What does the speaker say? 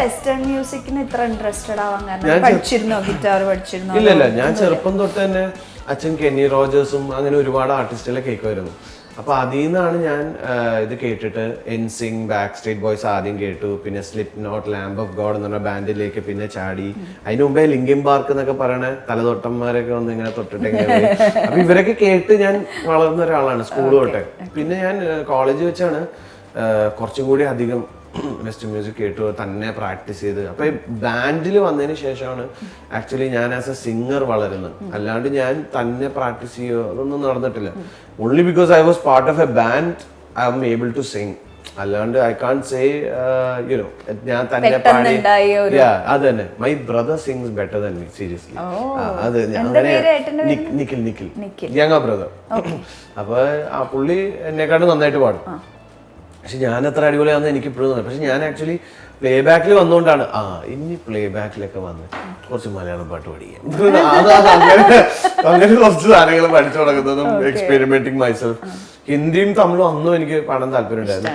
Western മ്യൂസിക്കിന് ഇത്ര interested ആവാൻ കാരണം പഠിച്ചിരുന്നോ, ഗിറ്റാർ പഠിച്ചിരുന്നോ? ഇല്ല, ഞാൻ ചെറുപ്പം തൊട്ട് തന്നെ അച്ഛൻ കെന്നി റോജേഴ്സും അങ്ങനെ ഒരുപാട് ആർട്ടിസ്റ്റുകളെ കേൾക്കുമായിരുന്നു. അപ്പൊ അതിൽ നിന്നാണ് ഞാൻ ഇത് കേട്ടിട്ട് എൻസിങ്, ബാക്ക് സ്ട്രീറ്റ് ബോയ്സ് ആദ്യം കേട്ടു, പിന്നെ Slipknot, Lamb of God എന്ന് പറഞ്ഞ ബാൻഡിലേക്ക് പിന്നെ ചാടി. അതിന് മുമ്പേ ലിങ്കിൻ പാർക്ക് എന്നൊക്കെ പറയണ തലതൊട്ടന്മാരൊക്കെ വന്ന് ഇങ്ങനെ തൊട്ടിട്ട് അപ്പൊ ഇവരൊക്കെ കേട്ട് ഞാൻ വളർന്ന ഒരാളാണ് സ്കൂൾ തൊട്ടേ. പിന്നെ ഞാൻ കോളേജ് വെച്ചാണ് കുറച്ചും കൂടി അധികം വെസ്റ്റേൺ മ്യൂസിക് കേട്ടു, തന്നെ പ്രാക്ടീസ് ചെയ്ത്. അപ്പൊ ബാൻഡിൽ വന്നതിന് ശേഷമാണ് ആക്ച്വലി ഞാൻ ആസ് എ സിംഗർ വളരുന്നത്. അല്ലാണ്ട് ഞാൻ തന്നെ പ്രാക്ടീസ് ചെയ്യുകയോ അതൊന്നും നടന്നിട്ടില്ല. Only because I was part of a band I am able to sing. അല്ലാണ്ട് ഐ കാൺ സേ യുനോ ഞാൻ തന്നെ പാടി. അത് തന്നെ, my brother sings better than me, seriously. അത് നിഖിൽ യങ്ങ ബ്രദർ. അപ്പൊ ആ പുള്ളി എന്നെക്കാട്ടും നന്നായിട്ട് പാടും. പക്ഷെ ഞാൻ അത്ര അടിപൊളിയാണെന്ന് എനിക്ക് ഇപ്പോഴും തോന്നുന്നു. പക്ഷെ ഞാൻ ആക്ച്വലി പ്ലേ ബാക്കിൽ വന്നുകൊണ്ടാണ് ഇനി പ്ലേ ബാക്കിലൊക്കെ വന്ന് കുറച്ച് മലയാളം പാട്ട് പഠിക്കാം. അങ്ങനെ കുറച്ച് സാധനങ്ങൾ പഠിച്ചു തുടങ്ങുന്നതും എക്സ്പെരിമെന്റിങ് മൈസെൽഫ്. ഹിന്ദിയും തമിഴും അന്നും എനിക്ക് പാടാൻ താല്പര്യം ഉണ്ടായിരുന്നു.